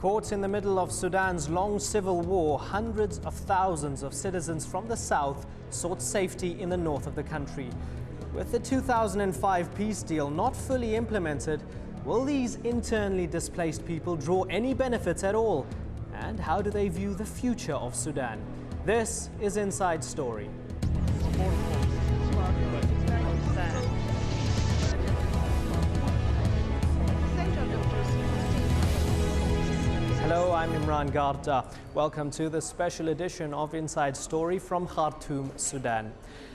Caught in the middle of Sudan's long civil war, hundreds of thousands of citizens from the south sought safety in the north of the country. With the 2005 peace deal not fully implemented, will these internally displaced people draw any benefits at all? And how do they view the future of Sudan? This is Inside Story. Hello, I'm Imran Garda. Welcome to the special edition of Inside Story from Khartoum, Sudan.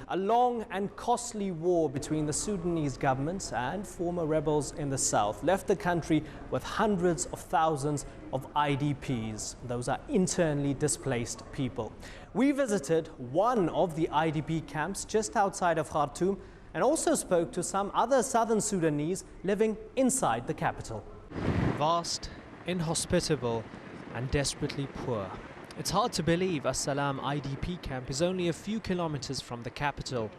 A long and costly war between the Sudanese government and former rebels in the south left the country with hundreds of thousands of IDPs. Those are internally displaced people. We visited one of the IDP camps just outside of Khartoum and also spoke to some other southern Sudanese living inside the capital. Vast, inhospitable and desperately poor. It's hard to believe As-Salam IDP camp is only a few kilometers from the capital.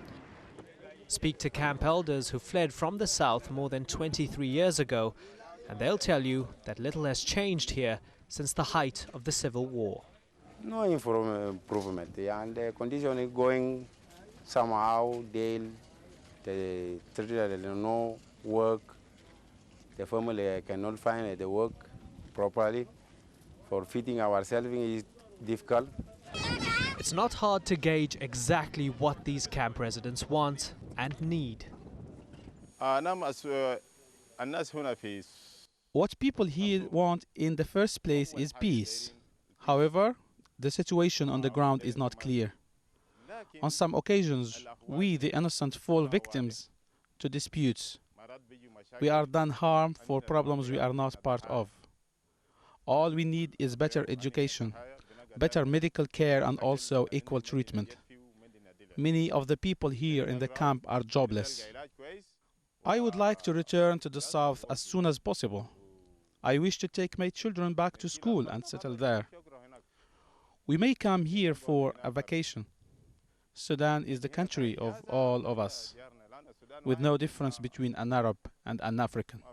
Speak to camp elders who fled from the south more than 23 years ago, and they'll tell you that little has changed here since the height of the civil war. No improvement, and the condition is going somehow. They no work. The family cannot find the work properly. For feeding ourselves is difficult. It's not hard to gauge exactly what these camp residents want and need. What people here want in the first place is peace. However, the situation on the ground is not clear. On some occasions, we, the innocent, fall victims to disputes. We are done harm for problems we are not part of. All we need is better education, better medical care and also equal treatment. Many of the people here in the camp are jobless. I would like to return to the south as soon as possible. I wish to take my children back to school and settle there. We may come here for a vacation. Sudan is the country of all of us, with no difference between an Arab and an African.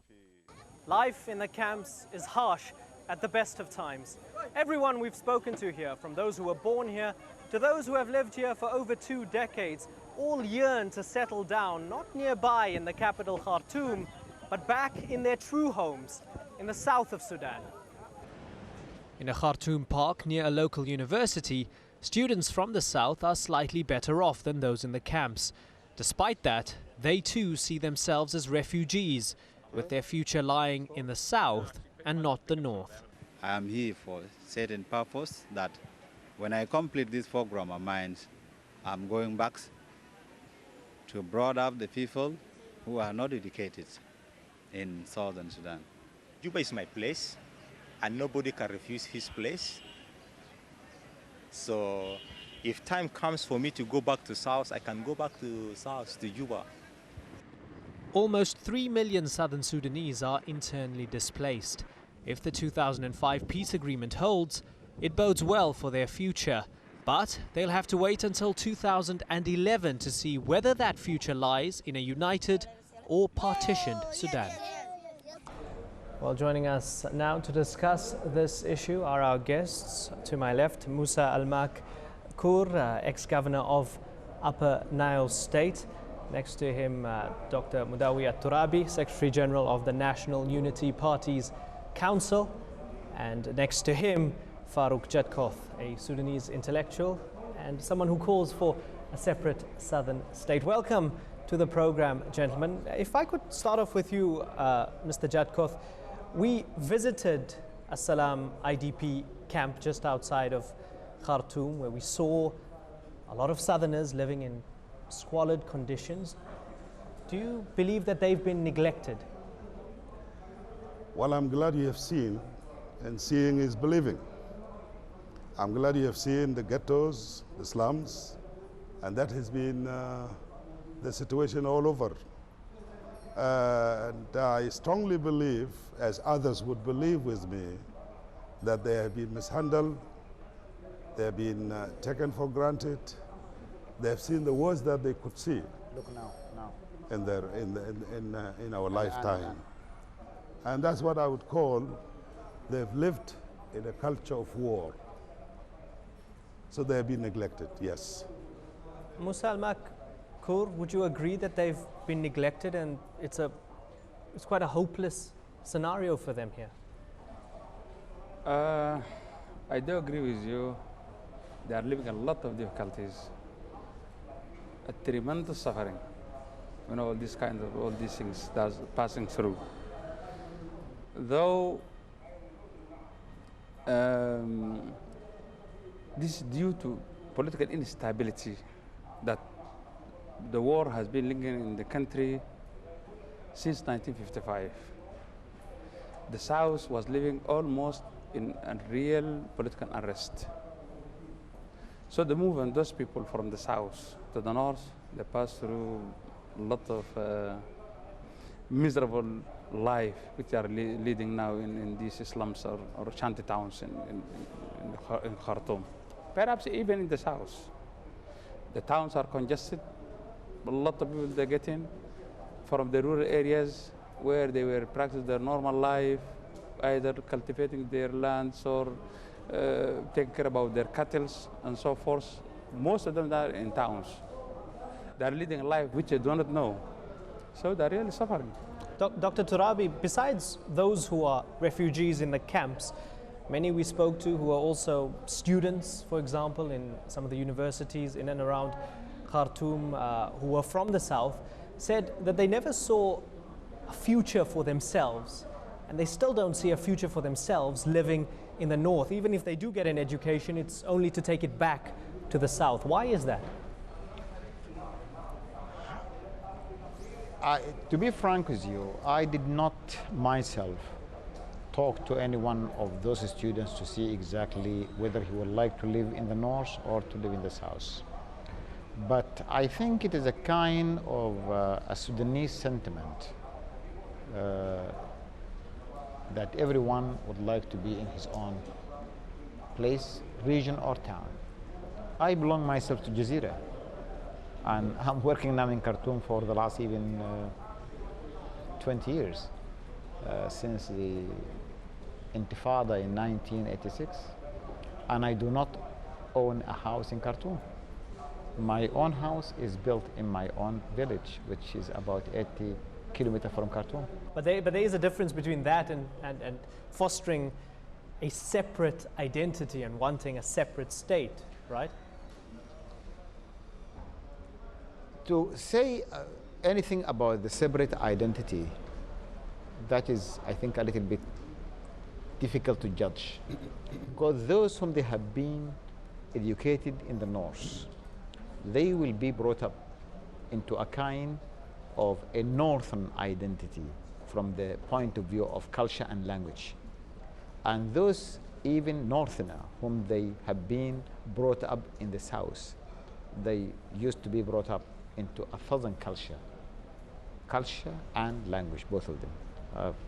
Life in the camps is harsh at the best of times. Everyone we've spoken to here, from those who were born here to those who have lived here for over 2 decades, all yearn to settle down, not nearby in the capital Khartoum, but back in their true homes in the south of Sudan. In a Khartoum park near a local university, students from the south are slightly better off than those in the camps. Despite that, they too see themselves as refugees, with their future lying in the south and not the north. I am here for a certain purpose that when I complete this program of mine, I'm going back to bring up the people who are not educated in southern Sudan. Juba is my place, and nobody can refuse his place. So if time comes for me to go back to south, I can go back to south, to Juba. Almost 3 million southern Sudanese are internally displaced. If the 2005 peace agreement holds, it bodes well for their future. But they'll have to wait until 2011 to see whether that future lies in a united or partitioned Sudan. Well, joining us now to discuss this issue are our guests. To my left, Musa Al-Makkour, ex-governor of Upper Nile State. Next to him, Dr. Mudawi Al-Turabi, Secretary General of the National Unity Party's Council. And next to him, Farouk Jadkoth, a Sudanese intellectual and someone who calls for a separate southern state. Welcome to the program, gentlemen. If I could start off with you, Mr. Jadkoth. We visited As-Salam IDP camp just outside of Khartoum, where we saw a lot of southerners living in squalid conditions. Do you believe that they've been neglected? Well, I'm glad you have seen, and seeing is believing. I'm glad you have seen the ghettos, the slums, and that has been the situation all over. And I strongly believe, as others would believe with me, that they have been mishandled, they have been taken for granted, they have seen the worst that they could see. Look now. In our lifetime. And that's what I would call, they've lived in a culture of war. So they have been neglected, yes. Musa Al-Mak Kur, would you agree that they've been neglected and it's quite a hopeless scenario for them here? I do agree with you. They are living a lot of difficulties, a tremendous suffering. All these things that's passing through. Though this is due to political instability, that the war has been lingering in the country since 1955. The South was living almost in a real political unrest. So the movement, those people from the South to the North, they passed through a lot of miserable life, which are leading now in these slums or shanty towns in Khartoum. Perhaps even in the South. The towns are congested. A lot of people they get in from the rural areas where they were practicing their normal life, either cultivating their lands or taking care about their cattle and so forth. Most of them are in towns. They're leading a life which they do not know. So they're really suffering. Dr. Turabi, besides those who are refugees in the camps, many we spoke to who are also students, for example, in some of the universities in and around Khartoum, who are from the south, said that they never saw a future for themselves, and they still don't see a future for themselves living in the north. Even if they do get an education, it's only to take it back to the south. Why is that? To be frank with you, I did not myself talk to any one of those students to see exactly whether he would like to live in the north or to live in the south. But I think it is a kind of a Sudanese sentiment that everyone would like to be in his own place, region or town. I belong myself to Jazeera, and I'm working now in Khartoum for the last even 20 years, since the Intifada in 1986, and I do not own a house in Khartoum. My own house is built in my own village, which is about 80 kilometers from Khartoum. But there is a difference between that and fostering a separate identity and wanting a separate state, right? To say anything about the separate identity, that is, I think, a little bit difficult to judge. Because those whom they have been educated in the north, they will be brought up into a kind of a northern identity from the point of view of culture and language. And those even northerner whom they have been brought up in the south, they used to be brought up into a southern culture and language, both of them.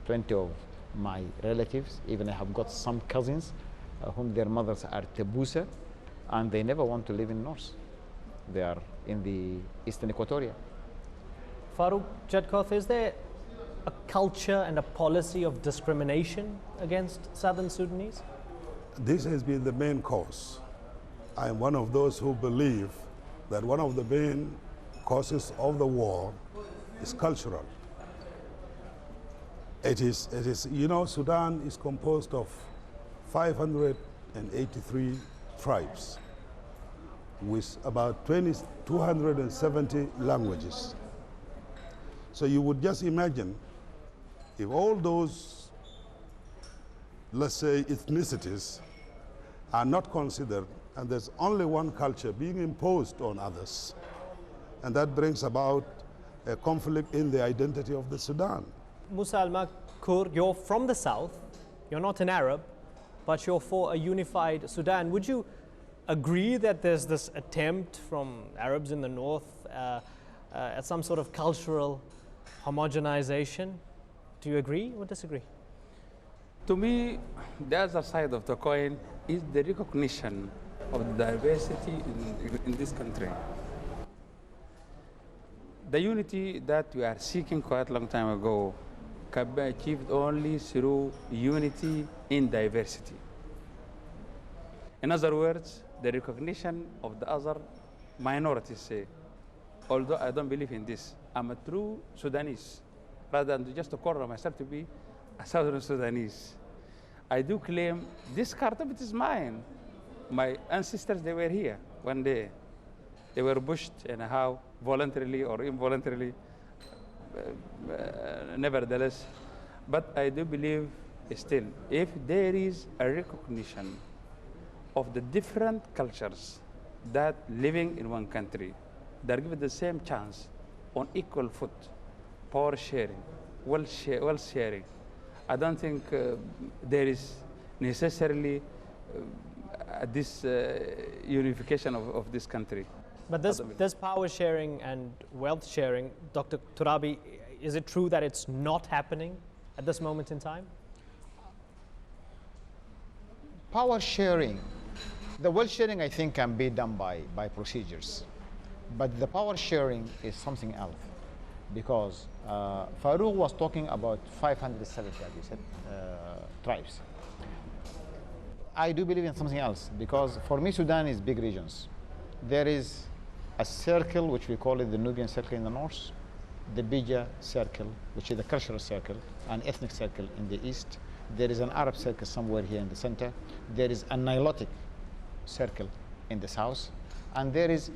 Plenty of my relatives, even I have got some cousins whom their mothers are Tabusa, and they never want to live in north. They are in the eastern Equatoria. Farooq Jadkoth, is there a culture and a policy of discrimination against Southern Sudanese? This has been the main cause. I am one of those who believe that one of the main causes of the war is cultural. It is, Sudan is composed of 583 tribes with about 270 languages. So you would just imagine if all those, let's say, ethnicities are not considered, and there's only one culture being imposed on others, and that brings about a conflict in the identity of the Sudan. Musa Al-Mak Kur, you're from the south, you're not an Arab, but you're for a unified Sudan. Would you agree that there's this attempt from Arabs in the north at some sort of cultural homogenization? Do you agree or disagree? To me, the other side of the coin is the recognition of the diversity in this country. The unity that we are seeking quite a long time ago can be achieved only through unity in diversity. In other words, the recognition of the other minorities, say, although I don't believe in this, I'm a true Sudanese, rather than just to call myself to be a Southern Sudanese. I do claim this Khartoum, it is mine. My ancestors, they were here one day. They were pushed anyhow, voluntarily or involuntarily, nevertheless. But I do believe still, if there is a recognition of the different cultures that living in one country, they're given the same chance on equal foot, power sharing, wealth sharing. I don't think there is necessarily this unification of this country. But this power sharing and wealth sharing, Dr. Turabi, is it true that it's not happening at this moment in time? Power sharing, the wealth sharing I think can be done by procedures. But the power sharing is something else. Because Farouk was talking about 570, as you said, tribes. I do believe in something else, because for me, Sudan is big regions. There is a circle, which we call it the Nubian circle in the north, the Bija circle, which is the cultural circle, an ethnic circle in the east. There is an Arab circle somewhere here in the center. There is a Nilotic circle in the south. And there is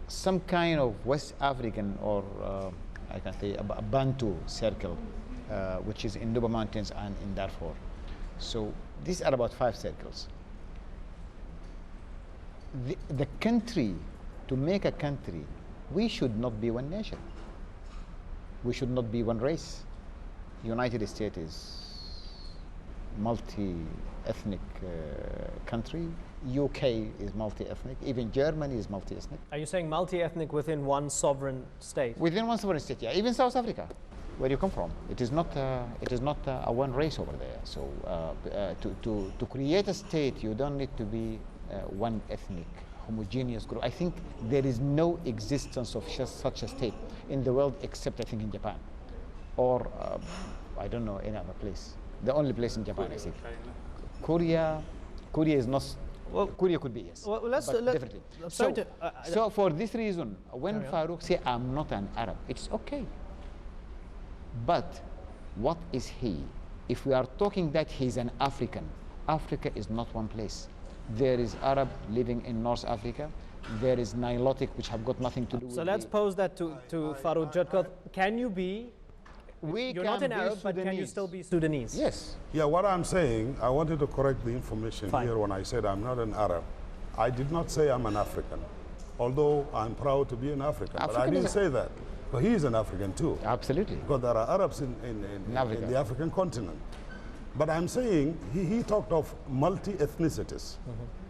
some kind of West African or I can say a Bantu circle, which is in Nuba Mountains and in Darfur. So these are about 5 circles. The country, to make a country, we should not be one nation. We should not be one race. United States is multi-ethnic country. UK is multi-ethnic. Even Germany is multi-ethnic. Are you saying multi-ethnic within one sovereign state? Within one sovereign state, yeah. Even South Africa, where you come from, it is not a one race over there. So to create a state, you don't need to be one ethnic, homogeneous group. I think there is no existence of such a state in the world except I think in Japan, or I don't know any other place. The only place in Japan, I think. Korea is not. Well, Korea could be, yes. Well, definitely. So for this reason, when Farouk say I'm not an Arab, it's okay. But what is he? If we are talking that he's an African, Africa is not one place. There is Arab living in North Africa. There is Nilotic, which have got nothing to do with. So let's pose that to Farouk Jadkot. Can you be? You're not an Arab, but can you still be Sudanese? Yes. Yeah, what I'm saying, I wanted to correct the information here when I said I'm not an Arab. I did not say I'm an African, although I'm proud to be an African. But I didn't say that. But he is an African too. Absolutely. Because there are Arabs in the African continent. But I'm saying he talked of multi-ethnicities.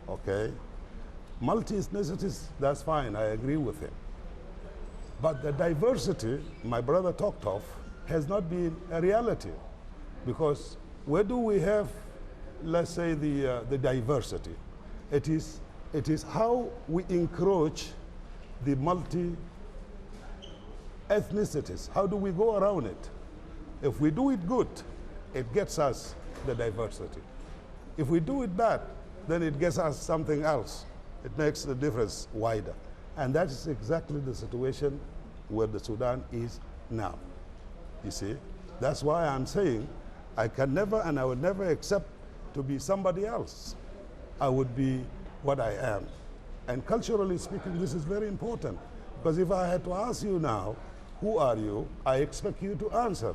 Okay? Multi-ethnicities, that's fine, I agree with him. But the diversity my brother talked of has not been a reality, because where do we have, let's say, the diversity? It is how we encroach the multi-ethnicities. How do we go around it? If we do it good, it gets us the diversity. If we do it bad, then it gets us something else. It makes the difference wider. And that is exactly the situation where the Sudan is now. You see, that's why I'm saying I can never and I would never accept to be somebody else. I would be what I am. And culturally speaking, this is very important, because if I had to ask you now, who are you, I expect you to answer,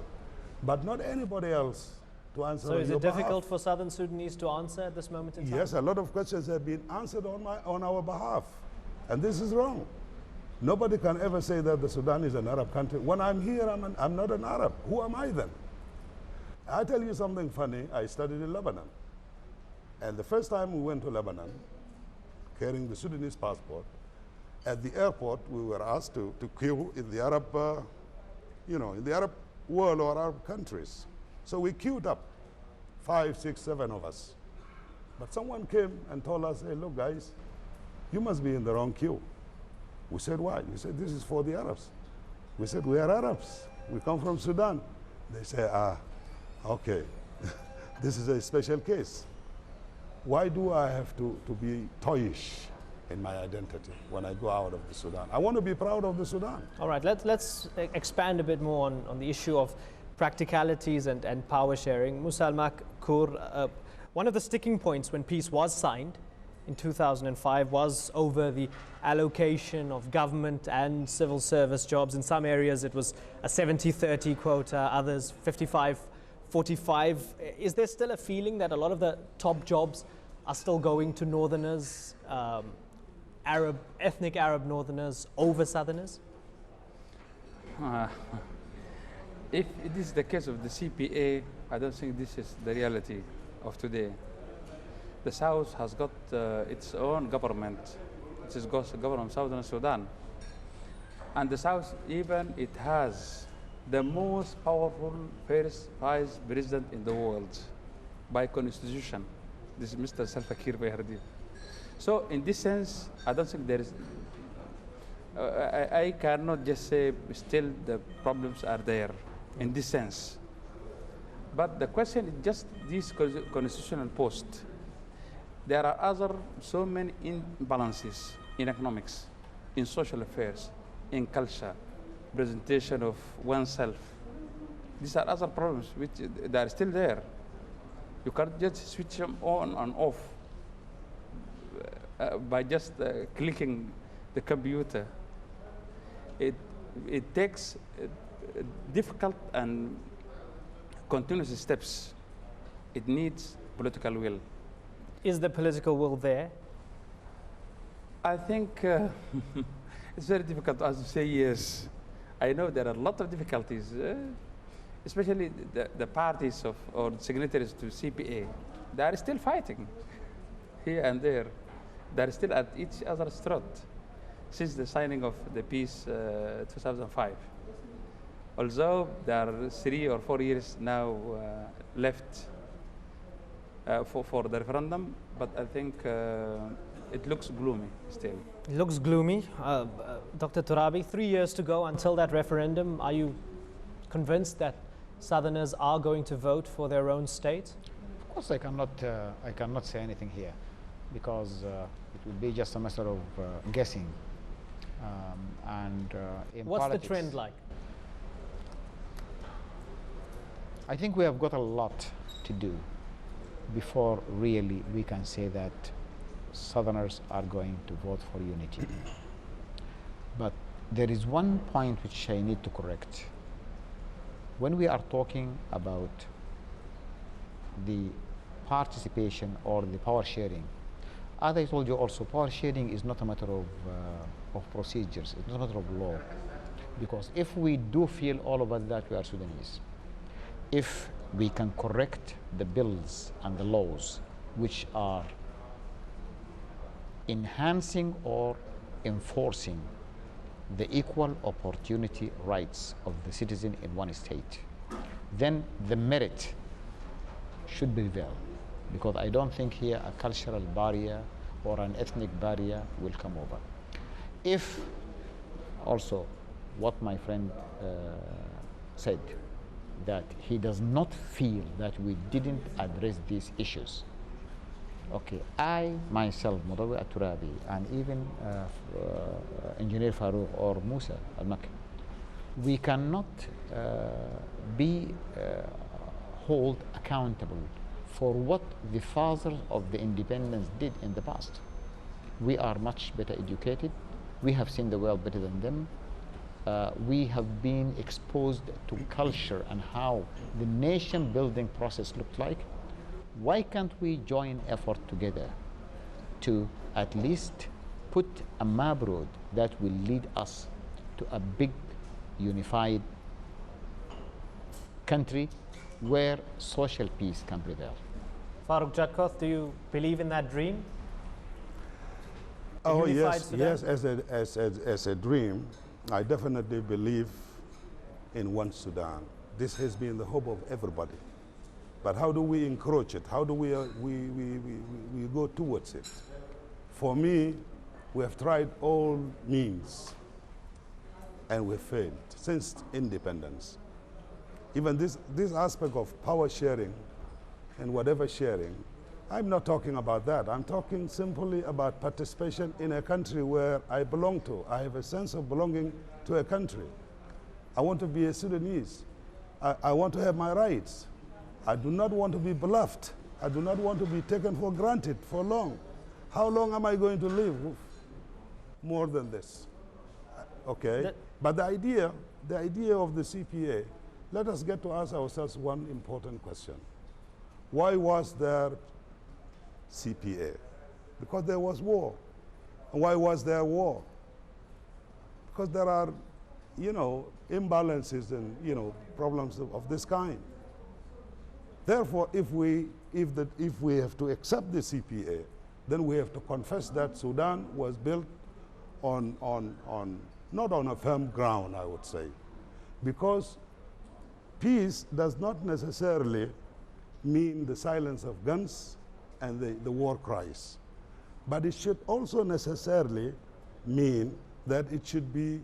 but not anybody else to answer. So is it difficult for Southern Sudanese to answer at this moment in time? Yes, a lot of questions have been answered on our behalf, and this is wrong. Nobody can ever say that the Sudan is an Arab country. When I'm here, I'm not an Arab. Who am I then? I tell you something funny. I studied in Lebanon. And the first time we went to Lebanon, carrying the Sudanese passport, at the airport, we were asked to queue in the Arab, in the Arab world or Arab countries. So we queued up, 5, 6, 7 of us. But someone came and told us, hey, look, guys, you must be in the wrong queue. We said, why? We said, this is for the Arabs. We said, we are Arabs. We come from Sudan. They say, okay, this is a special case. why do I have to be toyish in my identity when I go out of the Sudan? I want to be proud of the Sudan. All right, let's expand a bit more on the issue of practicalities and power sharing. Musa Al-Makur, one of the sticking points when peace was signed in 2005 was over the allocation of government and civil service jobs. In some areas it was a 70-30 quota, others 55-45. Is there still a feeling that a lot of the top jobs are still going to northerners, ethnic Arab northerners over southerners? If it is the case of the CPA, I don't think this is the reality of today. The South has got its own government, which is the government of Southern Sudan. And the South, even it has the most powerful first vice president in the world by constitution. This is Mr. Salva Kiir Bayardi. So in this sense, I don't think there is, I cannot just say still the problems are there in this sense. But the question is just this constitutional post. There are other so many imbalances in economics, in social affairs, in culture, presentation of oneself. These are other problems which they are still there. You can't just switch them on and off by just clicking the computer. It takes difficult and continuous steps. It needs political will. Is the political will there? I think it's very difficult to say yes. I know there are a lot of difficulties, especially the parties or signatories to CPA. They are still fighting here and there. They are still at each other's throat since the signing of the peace 2005. Although there are 3 or 4 years now left for the referendum, but I think it looks gloomy still. It looks gloomy. Dr. Turabi, 3 years to go until that referendum. Are you convinced that Southerners are going to vote for their own state? Of course, I cannot say anything here because it will be just a matter of guessing. In What's politics, the trend like? I think we have got a lot to do before really we can say that Southerners are going to vote for unity. But there is one point which I need to correct. When we are talking about the participation or the power sharing, as I told you also, power sharing is not a matter of procedures, it's not a matter of law. Because if we do feel all of us that we are Sudanese, if we can correct the bills and the laws which are enhancing or enforcing the equal opportunity rights of the citizen in one state, then the merit should prevail. Because I don't think here a cultural barrier or an ethnic barrier will come over. If also what my friend said, that he does not feel that we didn't address these issues. Okay, I myself, Mudawi At-Turabi, and even Engineer Farouk or Musa Al-Makki, we cannot be held accountable for what the fathers of the independence did in the past. We are much better educated. We have seen the world better than them. We have been exposed to culture and how the nation building process looked like. Why can't we join effort together to at least put a map road that will lead us to a big unified country where social peace can prevail? Farouk Jatkoth, do you believe in that dream? Oh unified yes, Sudan? yes. As a dream, I definitely believe in one Sudan. This has been the hope of everybody. But how do we encroach it? How do we go towards it? For me, we have tried all means and we failed since independence. Even this aspect of power sharing and whatever sharing, I'm not talking about that. I'm talking simply about participation in a country where I belong to. I have a sense of belonging to a country. I want to be a Sudanese. I want to have my rights. I do not want to be bluffed. I do not want to be taken for granted for long. How long am I going to live? More than this. Okay? But the idea of the CPA, let us get to ask ourselves one important question. Why was there CPA? Because there was war. And why was there war? Because there are, imbalances and, problems of this kind. Therefore, if we have to accept the CPA, then we have to confess that Sudan was built not on a firm ground, I would say, because peace does not necessarily mean the silence of guns and the war cries, but it should also necessarily mean that it should be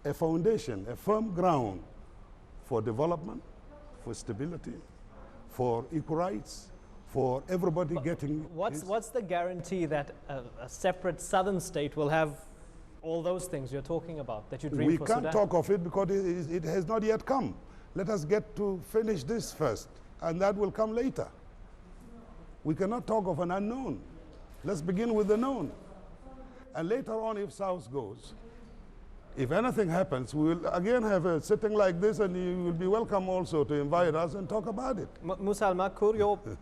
a foundation, a firm ground for development, for stability, for equal rights, for everybody getting... What's the guarantee that a separate southern state will have all those things you're talking about, that you dream for Sudan? We can't talk of it because it has not yet come. Let us get to finish this first, and that will come later. We cannot talk of an unknown. Let's begin with the known. And later on, if South goes, if anything happens, we will again have a sitting like this, and you will be welcome also to invite us and talk about it. Musa al-Makur,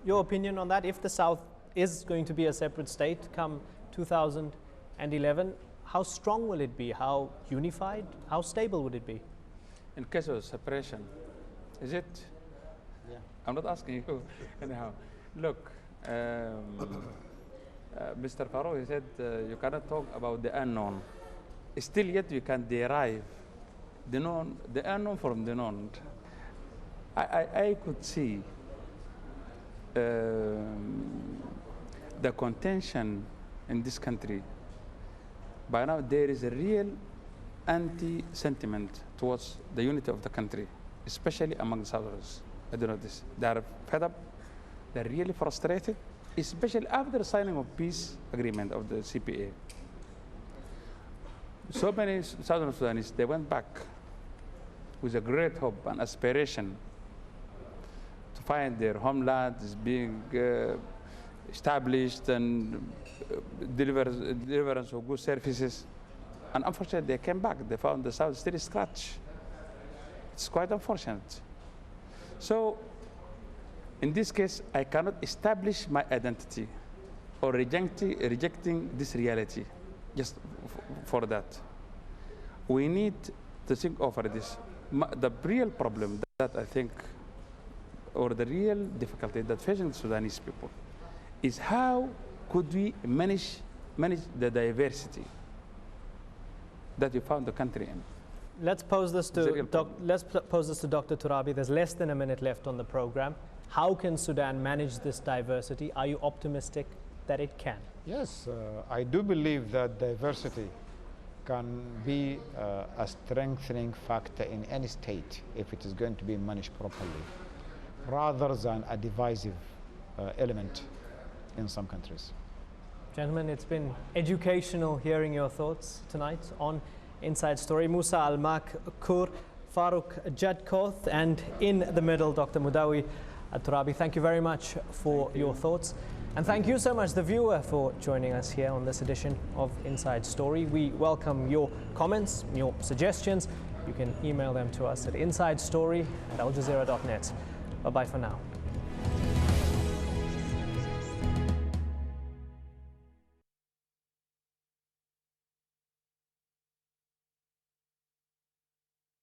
your opinion on that? If the South is going to be a separate state come 2011, how strong will it be? How unified? How stable would it be? In case of separation, is it? Yeah. I'm not asking you. Anyhow, look, Mr. Farouk, he said you cannot talk about the unknown. Still yet you can derive the unknown from the known. I could see the contention in this country. By now there is a real anti-sentiment towards the unity of the country, especially among the Southerners. I do know this. They are fed up, they're really frustrated, especially after the signing of peace agreement of the CPA. So many Southern Sudanese, they went back with a great hope and aspiration to find their homeland is being established and deliverance of good services. And unfortunately, they came back. They found the South still scratch. It's quite unfortunate. So, in this case, I cannot establish my identity or rejecting this reality just for that. We need to think over this. The real problem that I think, or the real difficulty that facing the Sudanese people, is how could we manage the diversity that we found the country in. Let's pose this to Dr. Turabi. There's less than a minute left on the program. How can Sudan manage this diversity? Are you optimistic that it can? Yes, I do believe that diversity can be a strengthening factor in any state if it is going to be managed properly, rather than a divisive element in some countries. Gentlemen, it's been educational hearing your thoughts tonight on Inside Story. Musa al-Makur, Farouk Jadkoth, and in the middle, Dr. Mudawi Turabi. Thank you very much for your thoughts. And thank you so much, the viewer, for joining us here on this edition of Inside Story. We welcome your comments, your suggestions. You can email them to us at insidestory@aljazeera.net. Bye-bye for now.